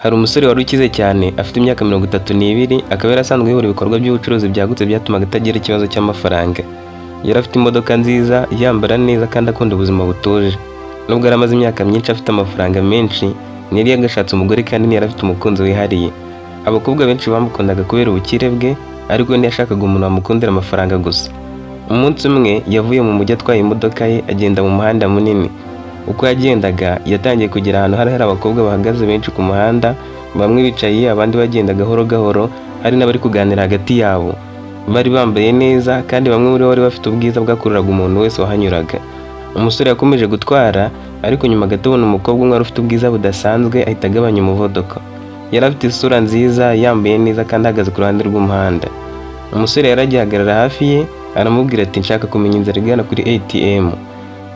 Hari umusore wari ukize cyane afite imyaka 32 akaba yarasanzwe yobora ibikorwa by'ubucuruzi byagutse byatumaga atagira ikibazo cy'amafaranga. Yari afite imodoka nziza, yambara neza kandi akunda ubuzima butuje. Nubwo yari amaze imyaka myinshi afite amafaranga menshi, ntiyari yagashatse umugore kandi ntiyari afite umukunzi wihariye. Abakobwa benshi bamukundaga kubera ubukire bwe, ariko ntiyashakaga umuntu wamukundira amafaranga gusa. Umunsi umwe yavuye mu mujyi atwaye imodoka ye agenda mu muhanda munini. Uko yagendaga yatangiye kugera ahantu hari abakobwa bahagaze benshi ku muhanda, bamwe bicaye abandi bagenda gahoro gahoro, hari n'abari kuganira hagati yabo. Bari bambaye neza kandi bamwe muri bo bari bafite ubwiza bwakururaga umuntu wese wahanyuraga. Umusore yakomeje gutwara, ariko nyuma gato abona umukobwa umwe wari ufite ubwiza budasanzwe ahita agabanya umuvuduko. Yari afite isura nziza, yambaye neza kandi ahagaze ku ruhande rw'umuhanda. Umusore yaragihagarara hafi ye aramubwira ati nshaka kumenya inzira igana kuri ATM.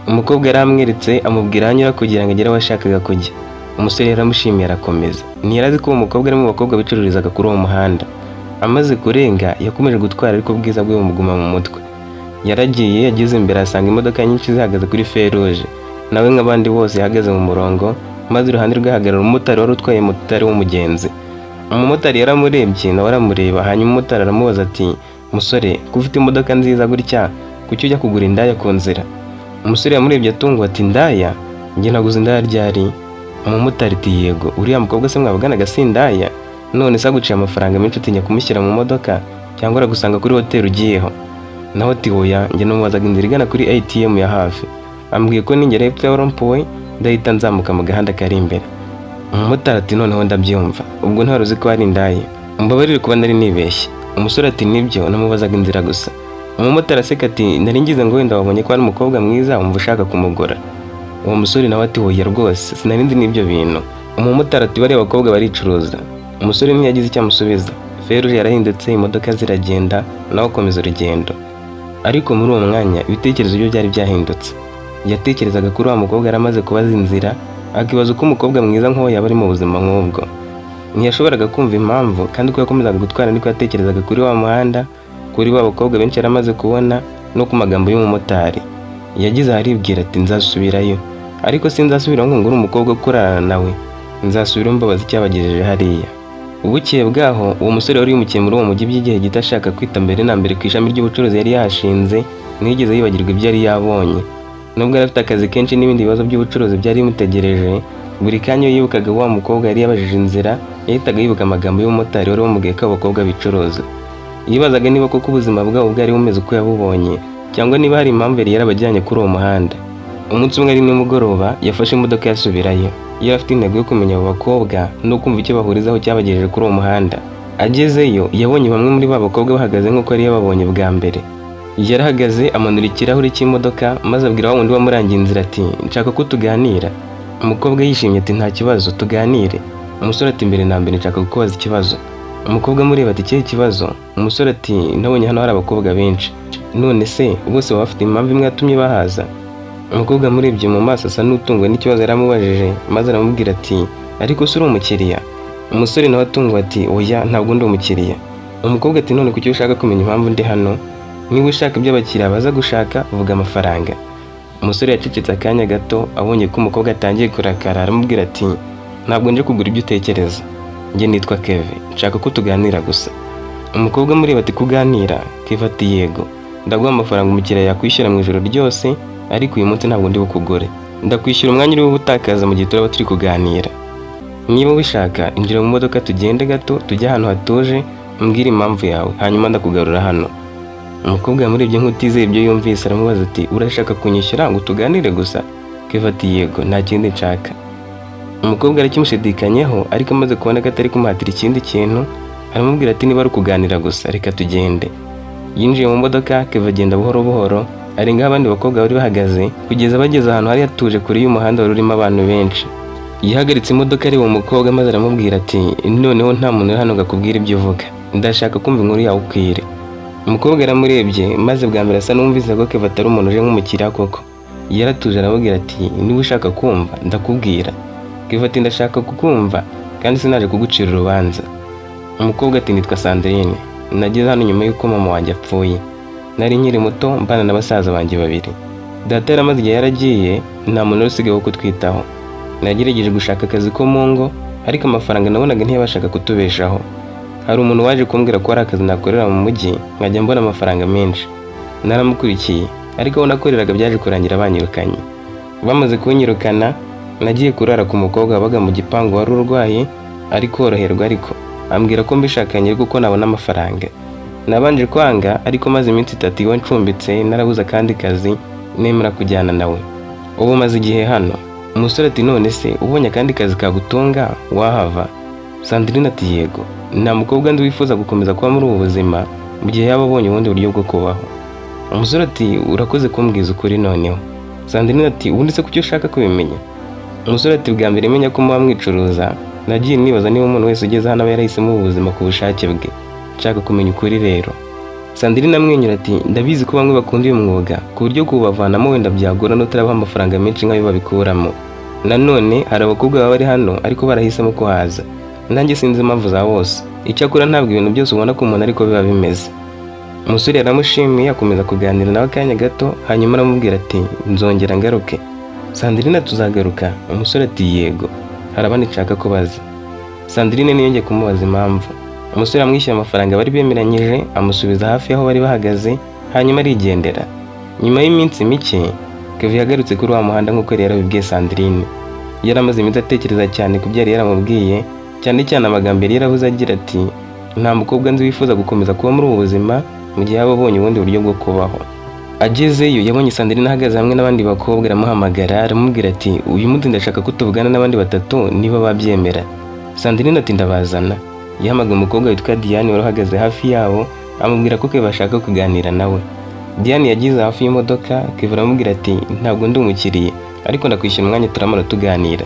Umukobwa yaramweretse amubwira anyura kugira ngo agere aho ashakaga kujya. Umusore yaramushimiye arakomeza. Ntiyarazi ko uwo mukobwa ari mu bakobwa bicururizaga kuri uwo muhanda. Amaze kurenga yakomeje gutwara ariko ubwiza bwe bumuguma mu mutwe. Yaragiye yageze imbere asanga imodoka nyinshi zihagaze kuri feruje. Nawe nk'abandi bose yahagaze mu murongo, maze iruhande rwe hagarara umumotari wari utwaye moto itari w'umugenzi. Umumotari yaramurebye nawe aramureba, hanyuma umumotari aramubaza ati musore ko ufite imodoka nziza gutya kuki ujya kugura indaya ku nzira? Umusore yamurebye atunguwe ati indaya? Njye naguze indaya ryari? Umumotari ati yego, uriya mukobwa se mwavuganaga si indaya? None se aguciye amafaranga menshi utinya kumushyira mu modoka cyangwa aragusanga kuri hoteli ugiyeho? Naho ati oya, njye namubazaga inzira igana kuri ATM ya hafi. Ambwiye ko ningera hepfo ya rompuwe ndahita nzamuka mu gahanda kari imbere. Umumotari ati noneho ndabyumva, ubwo ntwari uzi ko ari indaya? Mbabarire kuba nari nibeshye. Umusore ati nibyo, namubazaga inzira gusa. Umumotari aseka ati nari ngize ngo wenda wabonye ko ari umukobwa mwiza wumva ushaka kumugura. Uwo musore nawe ati oya rwose sinari nzi n'ibyo bintu. Umumotari ati bariya abakobwa baricuruza. Umusore ntiyagize icyo amusubiza. Feruje yarahindutse, imodoka ziragenda nawe akomeza urugendo. Ariko muri uwo mwanya ibitekerezo bye byari byahindutse. Yatekerezaga kuri wa mukobwa yaramaze kubaza inzira, akibaza uko umukobwa mwiza nk'uwo yaba ari mu buzima nk'ubwo. Ntiyashoboraga kumva impamvu kandi ko yakomezaga gutwara niko yatekerezaga kuri wa muhanda, kuri ba bakobwa benshi yaramaze kubona no ku magambo y'umumotari. Yagize aribwira ati nzasubirayo, ariko sinzasubira ngo ngure umukobwa ukurana nawe, nzasubira mbabaza icyabagejeje hariya. Ubukeye bwaho uwo musore wari yimukiye muri uwo mujyi by'igihe gito ashaka kwita mbere na mbere ku ishami ry'ubucuruzi yari yahashinze, ntiyigeze yibagirwa ibyo yari yabonye. Nubwo yari afite akazi kenshi n'ibindi bibazo by'ubucuruzi byari bimutegereje, buri kanya iyo yibukaga wa mukobwa yari yabajije inzira, yahitaga yibuka amagambo y'umumotari wari wamubwiye ko abakobwa bicuruza. Yibazaga niba koko ubuzima bwabo bwari bumeze uko yabubonye, cyangwa niba hari impamvu yari yarabajyanye kuri uwo muhanda. Umunsi umwe ari nimugoroba yafashe imodoka yasubirayo. Yari afite intego yo kumenya abo bakobwa no kumva icyo bahurizaho cyabagejeje kuri uwo muhanda. Agezeyo yabonye bamwe muri ba bakobwa bahagaze nk'uko yari yababonye bwa mbere. Yarahagaze amanura ikirahuri cy'imodoka maze abwira wa wundi wamurangiye inzira ati nshaka ko tuganira. Umukobwa yishimye ati nta kibazo tuganire. Umusore ati mbere na mbere nshaka kukubaza ikibazo. Umukobwa amureba ati kihe kibazo? Umusore ati nabonye hano hari abakobwa benshi, none se bose baba bafite impamvu imwe yatumye bahaza? Umukobwa amurebye mu maso asa n'utunguwe n'ikibazo yaramubajije, maze aramubwira ati ariko se uri umukiriya? Umusore nawe atunguwe ati oya ntabwo ndi umukiriya. Umukobwa ati none kuki ushaka kumenya impamvu ndi hano? Niba ushaka ibyo abakiriya baza gushaka vuga amafaranga. Umusore yacecetse akanya gato, abonye ko umukobwa atangiye kurakara aramubwira ati ntabwo nje kugura ibyo utekereza, njye nitwa Kevin, nshaka ko tuganira gusa. Umukobwa amureba ati kuganira? Kevin ati yego, ndaguha amafaranga umukiriya yakwishyura mu ijoro ryose, ariko uyu munsi ntabwo ndi bukugure. Ndakwishyura umwanya uri butakaza mu gihe turaba turi kuganira. Niba ubishaka injira mu modoka tugende gato tujye ahantu hatuje, umbwire impamvu yawe hanyuma ndakugarura hano. Umukobwa yamurebye nk'utizeye ibyo yumvise aramubaza ati urashaka kunyishyura ngo tuganire gusa? Kevin ati yego nta kindi nshaka. Umukobwa arakimushidikanyeho, ariko amaze kubona ko atari kumuhatira ikindi kintu aramubwira ati niba ari ukuganira gusa reka tugende. Yinjiye mu modoka, Kevin agenda buhoro buhoro arenga abandi bakobwa bari bahagaze kugeza bageze ahantu hari hatuje kure y'umuhanda wari urimo abantu benshi. Yahagaritse imodoka areba umukobwa maze aramubwira ati noneho nta muntu uri hano ngakubwira ibyo uvuga, ndashaka kumva inkuru yawe ukwire. Umukobwa aramurebye maze bwa mbere asa n'umvise ko Kevin atari umuntu uje nk'umukiriya koko. Yaratuje aramubwira ati niba ushaka kumva ndakubwira. Kevin ati ndashaka kukumva kandi sinaje kugucira urubanza. Umukobwa ati nitwa Sandrine, nageze hano nyuma y'uko mama wanjye apfuye. Nari nkiri muto mbana na basaza banjye babiri. Data yaramaze igihe yaragiye, nta muntu usigaye wo kutwitaho. Nagerageje gushaka akazi ko mu ngo ariko amafaranga nabonaga ntiyabashaga kutubeshaho. Hari umuntu waje kumbwira ko hari akazi nakorera mu mujyi nkajya mbona amafaranga menshi. Naramukurikiye ariko aho nakoreraga byaje kurangira banyirukanye. Bamaze kunyirukana nagiye kurara ku mukobwa wabaga mu gipangu wari urwaye ari koroherwa, ariko ambwira ko mbishakanye kuko nabona amafaranga. Nabanje kwanga, ariko maze iminsi 3 iwe ncumbitse narabuze akandi kazi nemera kujyana nawe. Ubu maze igihe hano. Umusore ati none se ubonye akandi kazi kagutunga wahava? Sandrine ati yego, nta mukobwa ndi wifuza gukomeza kuba muri ubu buzima mu gihe yaba abonye ubundi buryo bwo kubaho. Umusore ati urakoze kumbwiza ukuri noneho. Sandrine ati ubundi se kuki ushaka kubimenya? Umusore ati bwa mbere menya ko muba mwicuruza, nagiye nibaza niba umuntu wese ugeze hano aba yarahisemo ubu buzima ku bushake bwe. Nshaka kumenya ukuri rero. Sandrine amwenyura ati ndabizi ko bamwe bakunda uyu mwuga ku buryo kubavanamo wenda byagora n'utarabaha amafaranga menshi nk'ayo babikuramo. Nanone hari abakobwa baba bari hano ariko barahisemo ko haza. Nanjye sinzi impamvu za bose. Icyakora ntabwo ibintu byose ubona ko umuntu ariko biba bimeze. Umusore yaramushimiye akomeza kuganira nawe akanya gato, hanyuma aramubwira ati nzongera ngaruke. Sandrine tuzagaruka? Umusore ati yego, hari abandi nshaka kubaza. Sandrine niyongeye kumubaza impamvu. Umusore amwishyura amafaranga bari bemeranyije, amusubiza hafi aho bari bahagaze, hanyuma arigendera. Nyuma y'iminsi mike Kevin yagarutse kuri wa muhanda nk'uko yari yarabibwiye Sandrine. Yaramaze iminsi atekereza cyane ku byo yari yaramubwiye, cyane cyane amagambo yari yaravuze agira ati nta mukobwa nzi wifuza gukomeza kuba muri ubu buzima mu gihe yaba abonye ubundi buryo bwo kubaho. Agezeyo yabonye Sandrine ahagaze hamwe n'abandi bakobwa, aramuhamagara aramubwira ati uyu munsi ndashaka ko tuvugana n'abandi 3 niba babyemera. Sandrine ati ndabazana. Yahamagaye umukobwa witwa Diane wari uhagaze hafi yabo, amubwira ko Kevin ashaka kuganira nawe. Diane yagize hafi y'imodoka, Kevin aramubwira ati ntabwo ndi umukiriye ariko ndakwishyura umwanya turamara tuganira.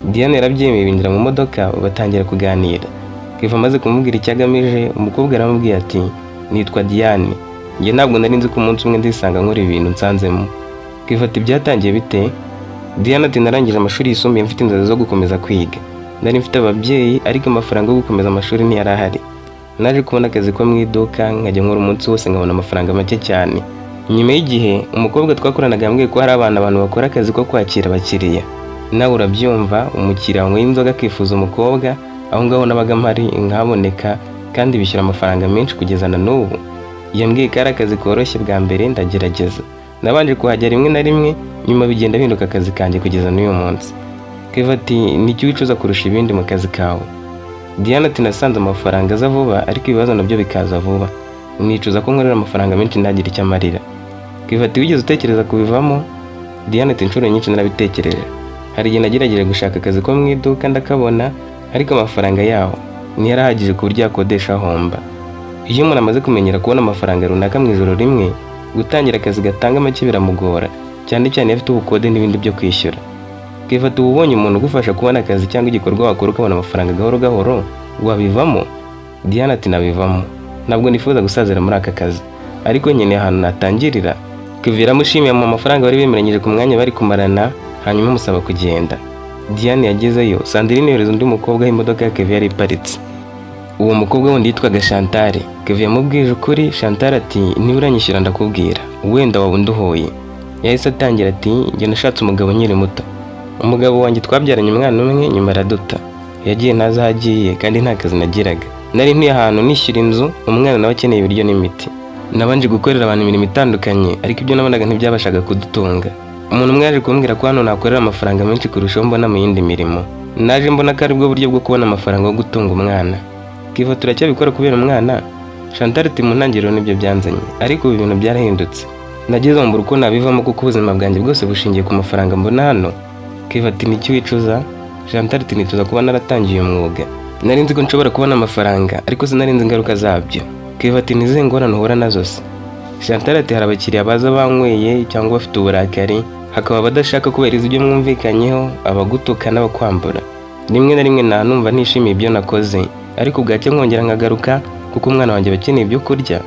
Diane yarabyemeye binjira mu modoka batangira kuganira. Kevin amaze kumubwira icyo agamije, umukobwa aramubwira ati nitwa Diane, njye ntabwo nari nzi ko umunsi umwe ndisanga nkora ibintu nsanzemo. Kevin ati byatangiye bite? Diane ati narangije amashuri yisumbuye mfite inzozi zo gukomeza kwiga. Nari mfite ababyeyi ariko amafaranga yo gukomeza amashuri ntiyari ahari. Naje kubona akazi ko mu iduka nkajya nkora umunsi wose nkabona amafaranga make cyane. Nyuma y'igihe umukobwa twakoranaga yambwiye ko hari abantu bakora akazi ko kwakira abakiriya. Nawe urabyumva, umukiriya wanyweye inzoga akifuza umukobwa, aho ngaho nabaga mpari nkaboneka kandi bishyura amafaranga menshi kugeza na n'ubu. Yambwiye ko ari akazi koroshye bwa mbere ndagerageza. Nabanje kuhajya rimwe na rimwe, nyuma bigenda bihinduka akazi kanjye kugeza n'uyu munsi. Kevin ati nicyo wicuza kurusha ibindi mu kazi kawe? Diane ati nasanze amafaranga aza vuba ariko ibibazo nabyo bikaza vuba. Nicuza ko nkorera amafaranga menshi ndagira icyo amarira. Kevin ati wigeze utekereza kubivamo? Diane ati inshuro nyinshi narabitekereje. Hari igihe nagerageje gushaka akazi ko mu iduka ndakabona, ariko amafaranga yaho ntiyarahagije ku buryo yakodesha ahomba. Iyo umuntu amaze kumenyera kubona amafaranga runaka mu ijoro rimwe, gutangira akazi gatanga make biramugora, cyane cyane afite ubukode n'ibindi byo kwishyura. Kevin ati ubonye umuntu ugufasha kubona akazi cyangwa igikorwa wakora ukabona amafaranga gahoro gahoro, wabivamo? Diane ati nabivamo, ntabwo nifuza gusazira muri aka kazi, ariko nkeneye ahantu natangirira. Kevin aramushimiye mu mafaranga bari bemeranyije ku mwanya bari kumarana, hanyuma amusaba kugenda. Diane yagezeyo, Sandrine yohereza undi mukobwa imodoka ya Kevin yari iparitse. Uwo mukobwa wundi yitwaga Chantal. Kevin yamubwije ukuri. Chantal ati niba uranyishyura ndakubwira, wenda waba unduhoye. Yahise atangira ati njye nashatse umugabo nkiri muto. Umugabo wanjye twabyaranye umwana umwe, nyuma araduta. Yagiye ntazi aho agiye kandi nta kazi nagiraga. Nari ntuye ahantu nishyura inzu, umwana nawe akeneye ibiryo n'imiti. Nabanje gukorera abantu imirimo itandukanye, ariko ibyo nabonaga ntibyabashaga kudutunga. Umuntu umwe yaje kumbwira ko hano nakorera amafaranga menshi kurushaho mbona mu yindi mirimo. Naje mbona ko ari bwo buryo bwo kubona amafaranga yo gutunga umwana. Kevin turacyabikora kubera umwana? Chantal ati mu ntangiriro nibyo byanzanye, ariko ubu ibintu byarahindutse. Nageze mbura uko nabivamo kuko ubuzima bwanjye bwose bushingiye ku mafaranga mbona hano. Kevin ati nicyo wicuza? Chantal ati nicuza kuba naratangiye umwuga. Nari nzi ko nshobora kubona amafaranga, ariko sinari nzi ingaruka zabyo. Kevin ati nizihe ngorane uhura nazo se? Chantal ati hari abakiriya baza banyweye cyangwa bafite uburakari, hakaba abadashaka kubahiriza ibyo mwumvikanyeho, abagutuka n'abakwambura. Rimwe na rimwe numva ntishimiye ibyo nakoze, ariko bwacye nkongera nkagaruka kuko umwana wanjye bakeneye ibyo kurya.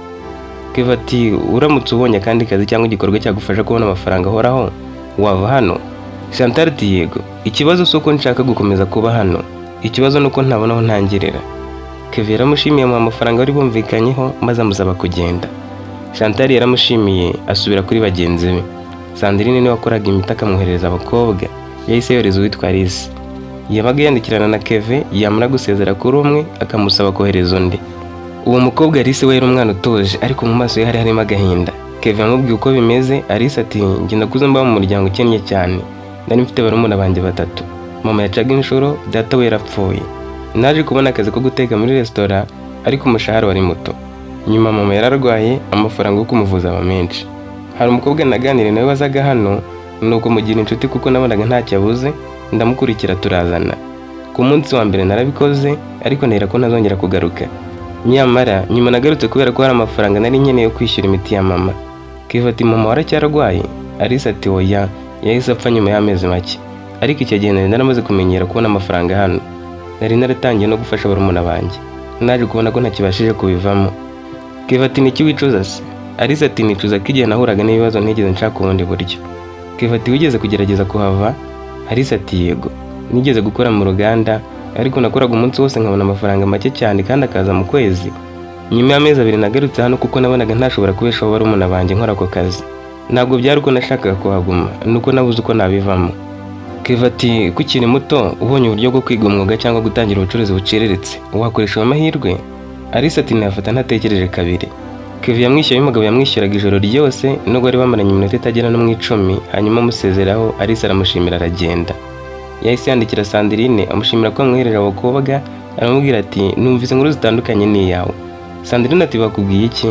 Kevin ati uramutse ubonye kandi kazi cyangwa igikorwa cyagufasha kubona amafaranga ahoraho, wava hano? Chantal ati yego, ikibazo si uko nshaka gukomeza kuba hano, ikibazo nuko ntabona aho ntangirira. Kevin yaramushimiye mu amafaranga bari bumvikanyeho maze amusaba kugenda. Chantal yaramushimiye asubira kuri bagenzi be. Sandrine niwe wakoraga imiti akamwohereza abakobwa, yahise yohereza uwitwa Alice. yabaga yandikirana na Kevin yamara gusezera kuri umwe akamusaba kohereza undi. Uwo mukobwa Alice we yari umwana utuje ariko mu maso ye hari harimo agahinda. Kevin amubwiye uko bimeze, Alice ati njye ndakuze mba mu muryango ukennye cyane, nari mfite barumuna banjye 3. Mama yacaga inshuro, data we yarapfuye. Naje kubona akazi ko guteka muri restaurant ariko umushahara wari muto. Nyuma mama yararwaye, amafaranga yo kumuvuza aba menshi. Hari umukobwa naganire nawe wazaga hano, nuko mugira inshuti kuko nabonaga ntacyo abuze, ndamukurikira turazana. Ku munsi wa mbere narabikoze ariko nera ko ntazongera kugaruka. Nyamara nyuma nagarutse kubera ko hari amafaranga nari nkeneye yo kwishyura imiti ya mama. Kevin ati mama waracyarwaye? Alice ati oya, yahise apfa nyuma y'amezi make. Ariko icyo gihe nari naramaze kumenyera kubona amafaranga hano. Nari naratangiye no gufasha barumuna banjye. Naje kubona ko ntakibashije kubivamo. Kevin ati niki wicuza se? Alice ati nicuza ko igihe nahuraga n'ibibazo ntigeze nshaka ubundi buryo. Kevin ati wigeze kugerageza kuhava? Alice ati yego, nigeze gukora mu ruganda ariko nakoraga umunsi wose nkabona amafaranga make cyane kandi akaza mu kwezi. Nyuma y'amezi 2 nagarutse hano kuko nabonaga ntashobora kubeshaho barumuna banjye nkora ako kazi. Ntabwo byari uko nashakaga kuhaguma, nuko nabuze uko nabivamo. Kevin ati kukiri muto ubonye uburyo bwo kwiga umwuga cyangwa gutangira ubucuruzi buciriritse wakoresha amahirwe? Alice ati nafata ntatekereje kabiri. Kevin yamwishyuye umugabo yamwishyuraga ijoro ryose nubwo bari bamaranye iminota itagera no mu 10, hanyuma amusezeraho Alice aramushimira aragenda. Yahise yandikira Sandrine amushimira ko amwohereje abakobwa, aramubwira ati numvise inkuru zitandukanye ni yawe. Sandrine ati bakubwiye iki?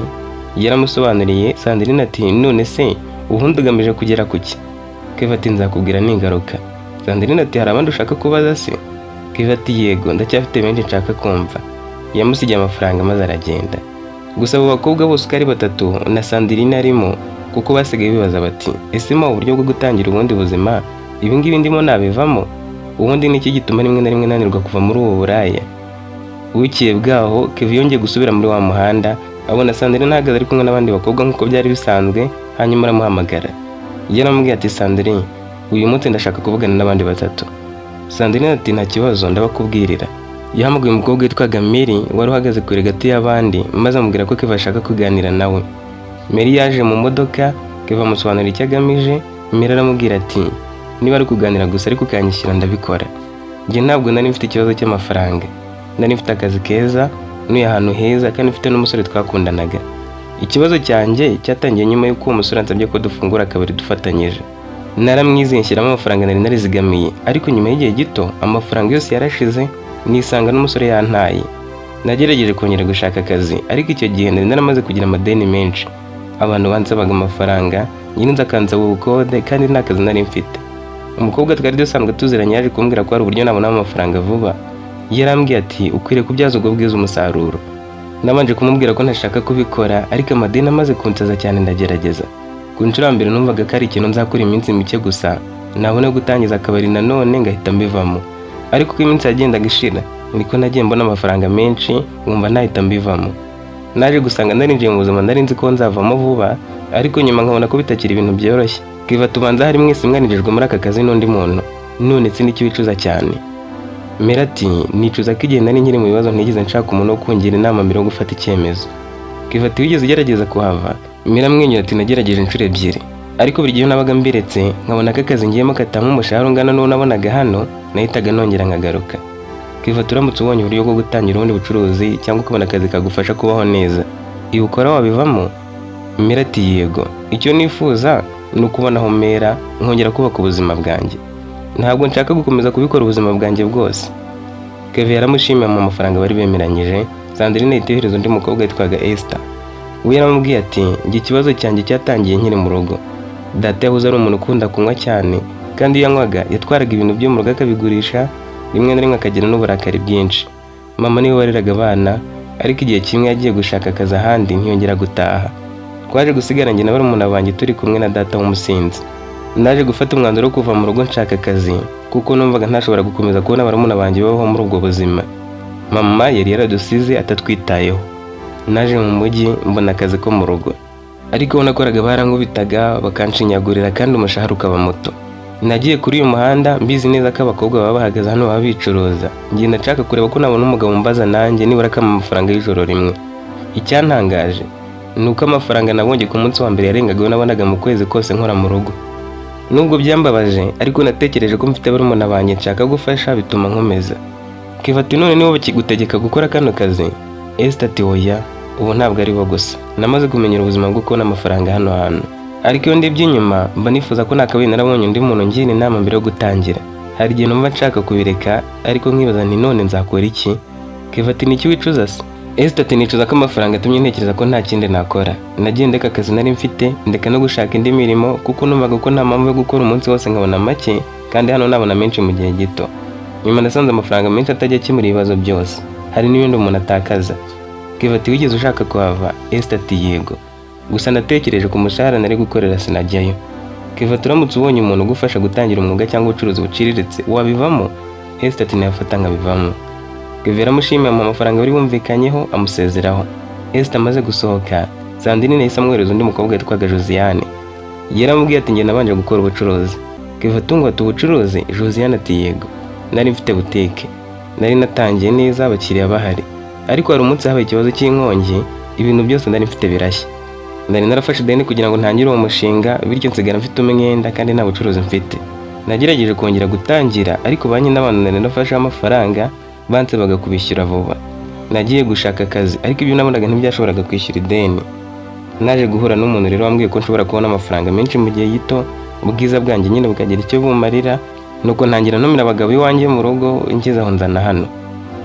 Yaramusobanuriye. Sandrine ati none se ubundi ugamije kugera kuki? Kevin ati nzakubwira ningaruka. Sandrine ati hari abandi ushaka kubaza se? Kevin ati yego, ndacyafite benshi nshaka kumva. Yamusigiye amafaranga maze aragenda. Gusa abo bakobwa bose uko ari 3 na Sandrine arimo kuko basigaye bibaza bati ese ma uburyo bwo gutangira ubundi buzima ibi ngibi ndimo nabivamo? Ubundi niki gituma rimwe na rimwe nanirwa kuva muri ubu buraya? Wikiye bwaho Kevin yongeye gusubira muri wa muhanda, abona Sandrine nahagaze ari kumwe n'abandi bakobwa nk'uko byari bisanzwe, hanyuma aramuhamagara. Yaramubwiye ati Sandrine uyu munsi ndashaka kuvugana n'abandi 3. Sandrine ati nta kibazo ndabakubwirira. Yahamagaye umukobwa witwaga Mary wari uhagaze kure gato y'abandi maze amubwira ko Kevin ashaka kuganira nawe. Mary yaje mu modoka, Kevin amusobanurira icyo agamije. Mary aramubwira ati niba ari kuganira gusa ariko ukanyishyura ndabikora. Njye ntabwo nari mfite ikibazo cy'amafaranga, nari mfite akazi keza, nuye ahantu heza kandi mfite n'umusore twakundanaga. Ikibazo cyanjye cyatangiye nyuma y'uko uwo musore ansabye ko dufungura akabari dufatanyije. Naramwizeye nshyiramo amafaranga nari narizigamiye, ariko nyuma y'igihe gito amafaranga yose yarashize, nisanga n'umusore yantaye. Nagerageje kongera gushaka akazi ariko icyo gihe nari naramaze kugira amadeni menshi. Abantu bansabaga amafaranga, nyine nzakanza ubukode kandi nta kazi nari mfite. Umukobwa twari dusanzwe tuziranye yaje kumbwira ko hari uburyo nabona amafaranga vuba. Yarambwiye ati ukwiriye kubyaza ubwo bwiza umusaruro. Nabanje kumubwira ko ntashaka kubikora ariko amadeni amaze kunsaza cyane ndagerageza. Ku nshuro mbere numvaga ko ari ikintu nzakora iminsi mike gusa, nabona gutangiza akabari nanone ngahita mbivamo. Ariko uko iminsi yagendaga ishira niko nagiye mbona amafaranga menshi ngumva nahita mbivamo. Naje gusanga narinjiye mu buzima nari nzi ko nzavamo vuba, ariko nyuma nkabona ko bitakiri ibintu byoroshye. Kevin tubanza hari mwese mwanijejwe muri aka kazi n'undi muntu, none se niki wicuza cyane? Mary ati nicuza ko igihe nari nkiri mu bibazo ntigeze nshaka umuntu wo kungira inama mbere yo gufata icyemezo. Kevin wigeze ugerageza kuhava? Mary amwenyura ati nagerageje inshuro 2, ariko buri gihe nabaga mbiretse nkabona ko akazi ngiyemo katanga umushahara ungana n'uwo nabonaga hano, nahitaga nongera nkagaruka. Kevin turamutse ubonye uburyo bwo gutangira ubundi bucuruzi cyangwa kubona akazi kagufasha kubaho neza, iyo ukora wabivamo? Mary ati yego, icyo nifuza ni ukubona aho mera nkongera kubaka ubuzima bwanjye. Ntabwo nshaka gukomeza kubikora ubuzima bwanjye bwose. Kevin yaramushimiye mu mafaranga bari bemeranyije. Sandrine yitegereza undi mukobwa witwaga Esther. We yaramubwiye ati njye ikibazo cyanjye cyatangiye nkiri mu rugo. Data yahoze ari umuntu ukunda kunywa cyane kandi iyo yanywaga yatwaraga ibintu byo mu rugo akabigurisha, rimwe na rimwe akagira n'uburakari bwinshi. Mama niwe wareraga abana, ariko igihe kimwe yagiye gushaka akazi ahandi ntiyongera gutaha. Twaje gusigara njye na barumuna banjye turi kumwe na data w'umusinzi. Naje gufata umwanzuro wo kuva mu rugo nshaka akazi kuko numvaga ntashobora gukomeza kubona barumuna banjye babaho muri ubwo buzima. Mama yari yaradusize atatwitayeho. Naje mu mujyi mbona akazi ko mu rugo, ariko nakoraga barankubitaga bakanshinyagurira kandi umushahara ukaba muto. Nagiye kuri uyu muhanda mbizi neza ko abakobwa baba bahagaze hano baba bicuruza. Ngenda nshaka kureba ko nabona umugabo mbaza nanjye nibura kama amafaranga y'ijoro rimwe. Icyantangaje nuko amafaranga nabonye ku munsi wa mbere yarengagaho nabonaga mu kwezi kose nkora mu rugo. Nubwo byambabaje ariko natekereje ko mfite barumuna banjye nshaka gufasha bituma nkomeza. Keva ati none nibo bakigutegeka gukora kano kazi? Esther ati oya, ubu ntabwo ari bo gusa. Namaze kumenyera ubuzima bwo kubona amafaranga hano hantu. Ariko iyo ndebye inyuma mba nifuza ko nakabaye narabonye undi muntu ngira inama mbere yo gutangira. Hari igihe numva nshaka kubireka ariko nkibaza nti none nzakora iki? Keva ati niki wicuza se? Esther ati nicuza ko amafaranga atumye ntekereza ko nta kindi nakora. Nagiye ndeka akazi nari mfite ndeka no gushaka indi mirimo kuko numvaga ko nta mpamvu yo gukora umunsi wose nkabona make kandi hano nabona menshi mu gihe gito. Nyuma nasanze amafaranga menshi atajya akemura ibibazo byose. Hari n'ibindi umuntu atakaza. Keva ati wigeze ushaka kuhava? Esther ati yego. Gusa natekereje ku mushahara nari gukorera sinajyayo. Keva ati uramutse ubonye umuntu ugufasha gutangira umwuga cyangwa ubucuruzi buciriritse wabivamo? Esther ati nayafata nkabivamo. Keva yaramushimiye mu mafaranga bari bumvikanyeho amusezeraho. Esther amaze gusohoka, Sandrine yahise amwohereza undi mukobwa witwaga Josiane. Yaramubwiye ati njye nabanje gukora ubucuruzi. Keva ati ngo ubucuruzi? Josiane ati yego. Nari mfite butike. Nari natangiye neza abakiriya bahari. Ariko hari umunsi habaye ikibazo cy'inkongi, ibintu byose nari mfite birashya. Nari narafashe ideni kugira ngo ntangire uwo mushinga, bityo nsigara mfite umwenda kandi nta bucuruzi mfite. Nagerageje kongera gutangira ariko banki n'abantu nari nafashe amafaranga bansebaga kubishyura vuba. Nagiye gushaka akazi ariko ibyo nabonaga ntibyashoboraga kwishyura ideni. Naje guhura n'umuntu rero wambwiye ko nshobora kubona amafaranga menshi mu gihe gito, ubwiza bwanjye nyine bukagira icyo bumarira, nuko ntangira nomera abagabo iwanjye mu rugo ngeze aho nzana hano.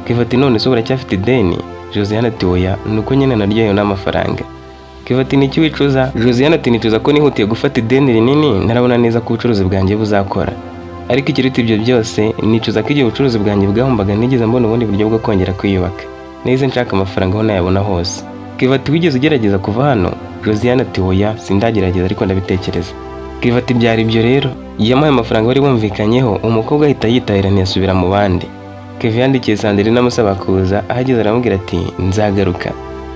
Keva ati none se uracyafite ideni? Josiane ati oya, nuko nyine naryohewe n'amafaranga. Keva ati niki wicuza? Josiane ati nicuza ko nihutiye gufata ideni rinini narabona neza ko ubucuruzi bwanjye buzakora. Ariko ikiruta ibyo byose nicuza ko igihe ubucuruzi bwanjye bwahombaga nigeze mbona ubundi buryo bwo kongera kwiyubaka. Nahise nshaka amafaranga aho nayabona hose. Keva ati wigeze ugerageza kuva hano? Josiane ati oya, sindagerageza ariko ndabitekereza. Keva ati byari ibyo rero. Yamuhaye amafaranga bari bumvikanyeho, umukobwa ahita yitahira ntiyasubira mu bandi. Keva yandikiye Sandrine amusaba kuza, ahageze aramubwira ati nzagaruka.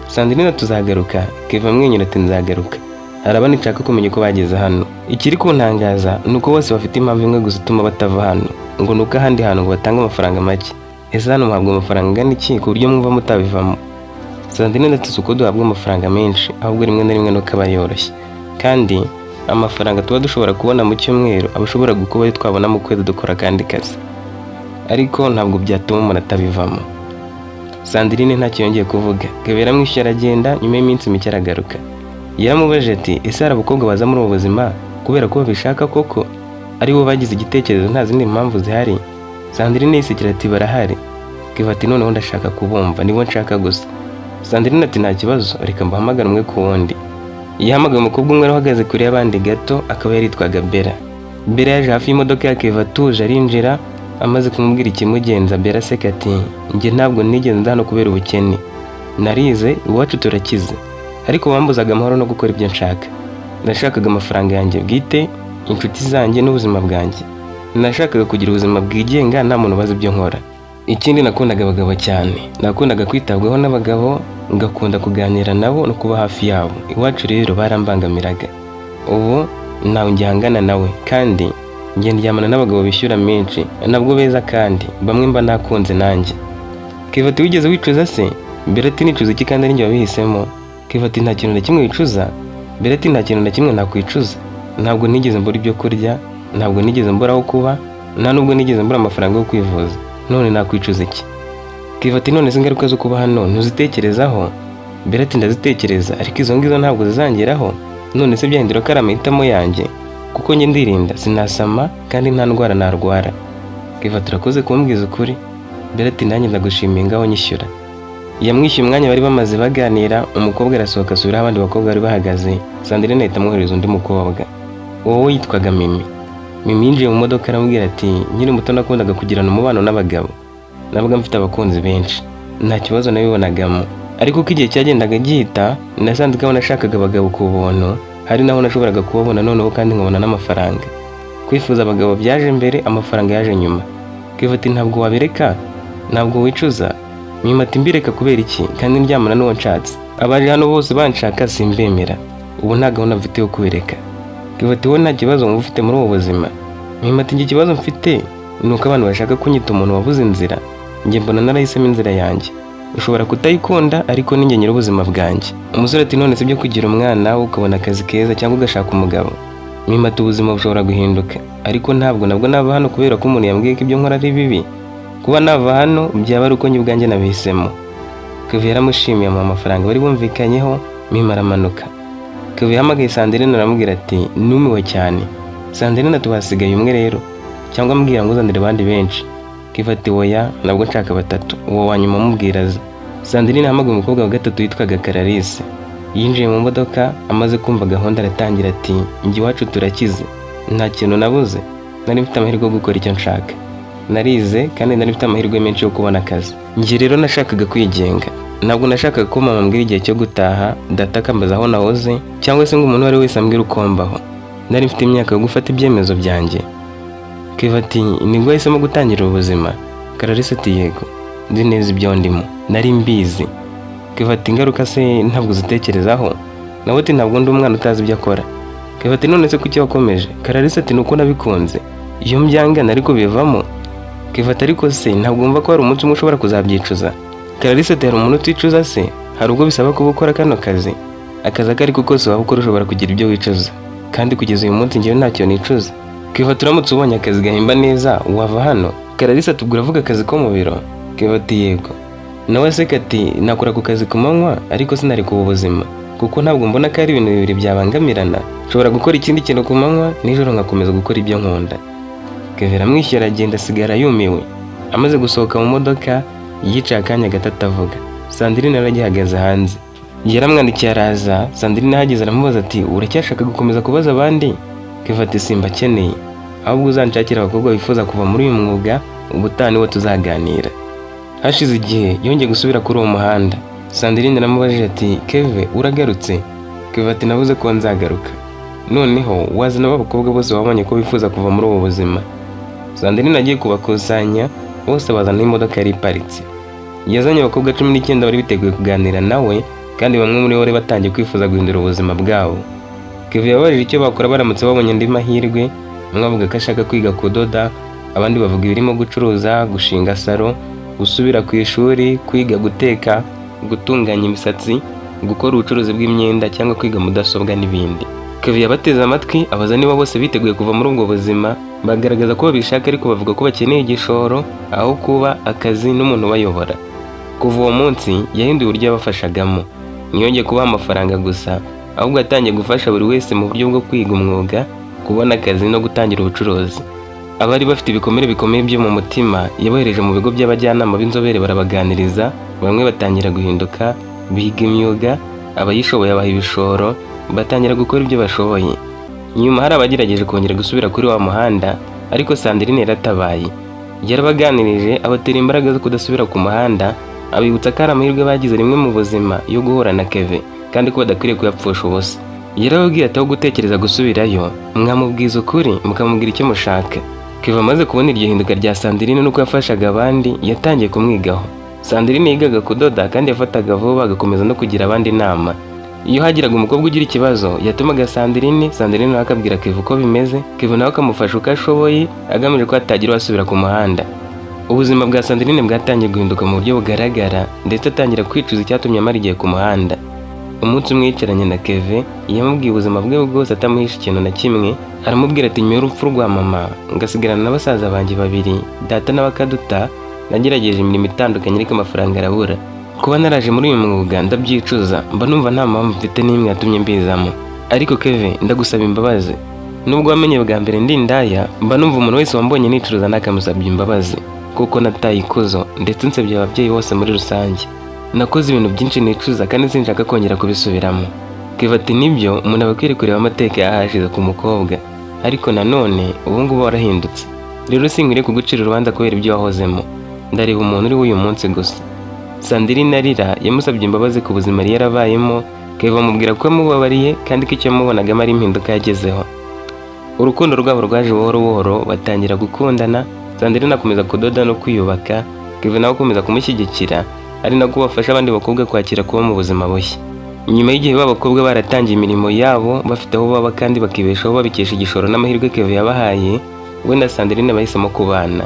Sandrine tuzagaruka? Keva amwenyura ati nzagaruka. Arabana nshaka kumenya uko bageze hano. Ikiri kuntangaza nuko bose bafite impamvu imwe gusa ituma batava hano, ngo nuko ahandi hantu ngo batange amafaranga make. Ese hano muhabwa amafaranga angana iki ku buryo mwumva mutabivamo? Sandrine ati uko duhabwa amafaranga menshi, ahubwo rimwe na rimwe nuko aba yoroshye. Kandi amafaranga tuba dushobora kubona mu cyumweru abashobora gukuba ayo twabona mu kwezi dukora kandi kazi. Ariko ntabwo byatuma umuntu atabivamo. Sandrine ntacyo yongeye kuvuga. Keva yaramwishyuye aragenda, nyuma y'iminsi mike aragaruka. Yaramubajije ati ese hari abakobwa baza muri ubu buzima kubera ko babishaka koko ari bo bagize igitekerezo nta zindi mpamvu zihari? Sandrine yisekera ati barahari. Keva ati noneho ndashaka kubumva, nibo nshaka gusa. Sandrine ati nta kibazo, reka mbahamagara umwe ku wundi. Yahamagaye umukobwa umwe uhagaze kure y'abandi gato, akaba yaritwaga Bella. Bella yaje hafi y'imodoka ya Keva atuje arinjira, amaze kumubwira ikimugenza. Bella aseka ati njye ntabwo nigeze nza hano kubera ubukene. Narize, iwacu turakize. Ariko bambuzaga amahoro no gukora ibyo nshaka. Nashakaga amafaranga yanjye bwite, inshuti zanjye n'ubuzima bwanjye. Nashakaga kugira ubuzima bwigenga nta muntu ubaza ibyo nkora. Ikindi nakundaga abagabo cyane. Nakundaga kwitabwaho n'abagabo, ngakunda kuganira nabo no kuba hafi yabo. Iwacu rero barambangamiraga. Ubu nawe ngihangana nawe kandi njye ndyamana n'abagabo bishyura menshi, nabwo beza kandi bamwe mba nakunze nanjye. Keva ati wigeze wicuza se? Bella ati nicuza iki kandi ari njye wabihisemo? Keva ati nta kintu na kimwe wicuza? Bella ati nta kintu na kimwe nakwicuza. Ntabwo nigeze mbura ibyo kurya, ntabwo nigeze mbura aho kuba, nta nubwo nigeze mbura amafaranga yo kwivuza. None nakwicuza iki? Keva ati none se ingaruka zo kuba hano ntuzitekerezaho? Bella ati ndazitekereza ariko izo ngizo ntabwo zizangeraho. None se byahindura ko ari amahitamo yanjye? Kuko njye ndirinda sinasama kandi nta ndwara narwara. Keva turakoze kumbwiza ukuri. Bella ati nanjye ndagushimiye ngaho nyishyura. Yamwishyuye umwanya bari bamaze baganira, umukobwa arasohoka asubira abandi bakobwa bari bahagaze. Sandrine ahita amwohereza undi mukobwa. Wowe yitwaga Mimi. Mimi yinjiye mu modoka aramubwira ati nyiri muto nakundaga kugirana umubano n'abagabo. Nabaga mfite abakunzi benshi. Nta kibazo nabibonagamo. Ariko uko igihe cyagendaga gihita, nasanze ko nashakaga abagabo ku buntu, hari naho nashoboraga kubabona noneho kandi nkabona n'amafaranga. Kwifuza abagabo byaje mbere, amafaranga yaje nyuma. Keva ati ntabwo wabireka? Ntabwo wicuza? Mimi ati mbireka kubera iki kandi ndyamana n'uwo nshatse? Abaje hano bose banshaka simbemera. Ubu nta gahunda mfite yo kubireka. Keva ati wowe nta kibazo wumva ufite muri ubu buzima? Mimi ati njye ikibazo mfite ni uko abantu bashaka kunyita umuntu wabuze inzira. Njye mbona narahisemo inzira yanjye. Ushobora kutayikunda ariko ninjye nyiri ubuzima bwanjye. Umusore ati none se byo kugira umwana ukabona akazi keza cyangwa ugashaka umugabo? mpimata ubuzima bushobora guhinduka, ariko ntabwo nabwo nava hano kubera ko umuntu yambwiye ko ibyo nkora ari bibi. Kuba nava hano byaba ari uko njye ubwanjye nabihisemo. Kevin yaramushimiye amuha amafaranga bari bumvikanyeho, mpima aramanuka. Kevin yahamagaye Sandrine aramubwira ati numiwe cyane. Sandrine ati hasigaye umwe rero, cyangwa ambwira ngo uzanire abandi benshi. Kevin ati oya, nabwo nshaka batatu, uwo wa nyuma amubwira aza. Sandrine yahamagaye umukobwa wa gatatu witwaga Clarisse. Yinjiye mu modoka, amaze kumva gahunda aratangira ati njye iwacu turakize, nta kintu nabuze, nari mfite amahirwe yo gukora icyo nshaka, narize kandi nari mfite amahirwe menshi yo kubona akazi. Njye rero nashakaga kwigenga, ntabwo nashakaga ko mama ambwira igihe cyo gutaha, data akambaza aho nahoze, cyangwa se ngo umuntu uwo ari we wese ambwira uko mbaho. Nari mfite imyaka yo gufata ibyemezo byanjye. Kevin ati nibwo wahisemo gutangira ubuzima? Clarisse ati yego, nzi neza ibyo ndimo, nari mbizi. Kevin ati ingaruka se ntabwo uzitekerezaho? Nawe ati ntabwo ndi umwana utazi ibyo akora. Kevin ati none se kuki wakomeje? Clarisse ati nuko nabikunze, iyo mbyangana ariko bivamo. Kevin ati ariko se ntabwo wumva ko hari umunsi umwe ushobora kuzabyicuza? Clarisse ati hari umuntu uticuza se? Hari ubwo bisaba kuba ukora kano kazi? Akazi ako ariko kose waba ukora ushobora kugira ibyo wicuza, kandi kugeza uyu munsi njyewe ntacyo nicuza. Kevin ati uramutse ubonye akazi gahemba neza wava hano? Clarisse ati ubwo uravuga akazi ko mu biro? Kevin ati yego. Nawe aseka ati nakora ku kazi ku manywa ariko sinari kuba ubuzima, kuko ntabwo mbona ko ari ibintu bibiri byabangamirana. Nshobora gukora ikindi kintu ku manywa, nijoro ngakomeza gukora ibyo nkunda. Kevin amwishyura agenda asigara yumiwe. Amaze gusohoka mu modoka yicaye akanya gato atavuga. Sandrine yaragihagaze hanze, yaramwandikiye araza. Sandrine ahageze aramubaza ati uracyashaka gukomeza kubaza abandi? Kevin ati simbakeneye, ahubwo uzanshakira abakobwa bifuza kuva muri uyu mwuga, ubutaha niwo tuzaganira. Hashize igihe yongeye gusubira kuri uwo muhanda. Sandrine aramubajije ati Kevin uragarutse? Kevin ati navuze ko nzagaruka. Noneho wazana abakobwa bose wabonye ko bifuza kuva muri ubu buzima? Sandrine agiye kubakusanya bose bazana imodoka yari iparitse. Yazanye abakobwa 19 bari biteguye kuganira nawe, kandi bamwe muri bo bari batangiye kwifuza guhindura ubuzima bwabo. Kevin yabajije icyo bakora baramutse babonye indi mahirwe. Umwe avuga ko ashaka kwiga kudoda, abandi bavuga ibirimo gucuruza, gushinga salo, gusubira ku ishuri, kwiga guteka, gutunganya imisatsi, gukora ubucuruzi bw'imyenda cyangwa kwiga mudasobwa n'ibindi. Kevin yabateze amatwi abaza niba bose biteguye kuva muri ubwo buzima. Bagaragaza ko babishaka ariko bavuga ko bakeneye igishoro aho kuba akazi n'umuntu bayobora. Kuva uwo munsi yahinduye uburyo yabafashagamo, ntiyongeye kubaha amafaranga gusa, ahubwo yatangiye gufasha buri wese mu buryo bwo kwiga umwuga, kubona akazi no gutangira ubucuruzi. Abari bafite ibikomere bikomeye byo mu mutima yabohereje mu bigo by'abajyanama b'inzobere barabaganiriza, bamwe batangira guhinduka, biga imyuga, abayishoboye abaha ibishoro, batangira gukora ibyo bashoboye. Nyuma hari abagerageje kongera gusubira kuri wa muhanda, ariko Sandrine yaratabaye. Yarabaganirije abatera imbaraga zo kudasubira ku muhanda, abibutsa ko ari amahirwe bagize rimwe mu buzima yo guhura na Kevin, kandi ko badakwiriye kuyapfusha ubusa. Yarababwiye ati aho gutekereza gusubirayo, mwamubwiza ukuri mukamubwira icyo mushaka. Kevin amaze kubona iryo hinduka rya Sandrine nuko yafashaga abandi, yatangiye kumwigaho. Sandrine yigaga kudoda kandi yafataga vuba, agakomeza no kugira abandi inama. Iyo hagiraga umukobwa ugira ikibazo yatumaga Sandrine nawe akabwira Kevin uko bimeze, Kevin nawe akamufasha uko ashoboye, agamije ko atagira wasubira ku muhanda. Ubuzima bwa Sandrine bwatangiye guhinduka mu buryo bugaragara, ndetse atangira kwicuza icyatumye amara igihe ku muhanda. Umunsi umwe yicaranye na Kevin, yamubwiye ubuzima bwe bwose atamuhisha ikintu na kimwe. Aramubwira ati nyuma y'urupfu rwa mama ngasigarana n'abasaza banjye babiri, data n'abakaduta, nagerageje imirimo itandukanye ariko amafaranga arabura. Kuba naraje muri uyu mwuga ndabyicuza, mba numva nta mpamvu mfite n'imwe yatumye mbizamo. Ariko Kevin ndagusaba imbabazi, nubwo wamenye bwa mbere ndi indaya, mba numva umuntu wese wambonye nicuruza nakamusabye imbabazi, kuko nataye ikuzo ndetse nsebye ababyeyi bose muri rusange. Nakoze ibintu byinshi nicuza kandi sinshaka kongera kubisubiramo. Kevin ati nibyo umuntu aba akwiriye kureba amateka yahashize ku mukobwa, ariko nanone ubu ngubu warahindutse. Rero sinkwiriye kugucira urubanza kubera ibyo wahozemo, ndareba umuntu uri w'uyu munsi gusa. Sandrine arira yamusabye imbabazi ku buzima yari yarabayemo. Kevin amubwira ko yamubabariye kandi ko icyo yamubonagamo ari impinduka yagezeho. Urukundo rwabo rwaje buhoro buhoro, batangira gukundana. Sandrine akomeza kudoda no kwiyubaka, Kevin nawe akomeza kumushyigikira, ari nako bafasha abandi bakobwa kwakira kuba mu buzima bushya. Nyuma y'igihe b'abakobwa baratangiye imirimo yabo, bafite aho baba kandi bakibeshaho babikesha igishoro n'amahirwe Kevin yabahaye, we na Sandrine bahisemo kubana.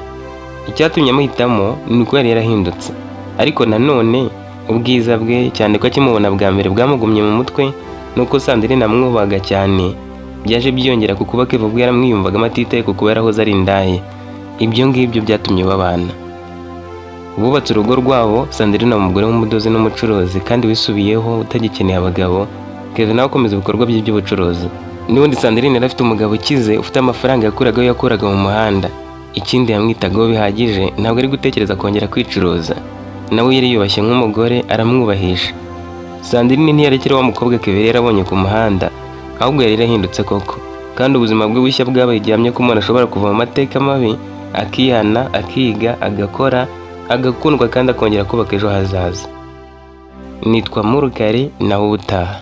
Icyatumye amuhitamo ni uko yari yarahindutse, ariko nanone ubwiza bwe, cyane ko akimubona bwa mbere bwamugumye mu mutwe, nuko Sandrine amwubahaga cyane, byaje byiyongera ku kuba Kevin ubwo yaramwiyumvagamo atitaye ku kuba yarahoze ari indaya. Ibyo ngibyo byatumye babana. Bubatse urugo rwabo, Sandrine umugore w'umudozi n'umucuruzi kandi wisubiyeho utagikeneye abagabo. Kevin nawe akomeza ibikorwa bye by'ubucuruzi. N'ubundi Sandrine yari afite umugabo ukize ufite amafaranga yakuraga mu muhanda. Ikindi yamwitagaho bihagije, ntabwo ari gutekereza kongera kwicuruza. Nawe yari yubashye nk'umugore, aramwubahisha. Sandrine ntiyarekera wa mukobwa Kevin yarabonye ku muhanda, ahubwo yari yarahindutse koko. Kandi ubuzima bwe bushya bwabaye igihamya ko umuntu ashobora kuva mu mateka mabi, akihana, akiga, agakora, agakundwa kandi akongera kubaka ejo hazaza. Nitwa Murukari, nawe ubutaha.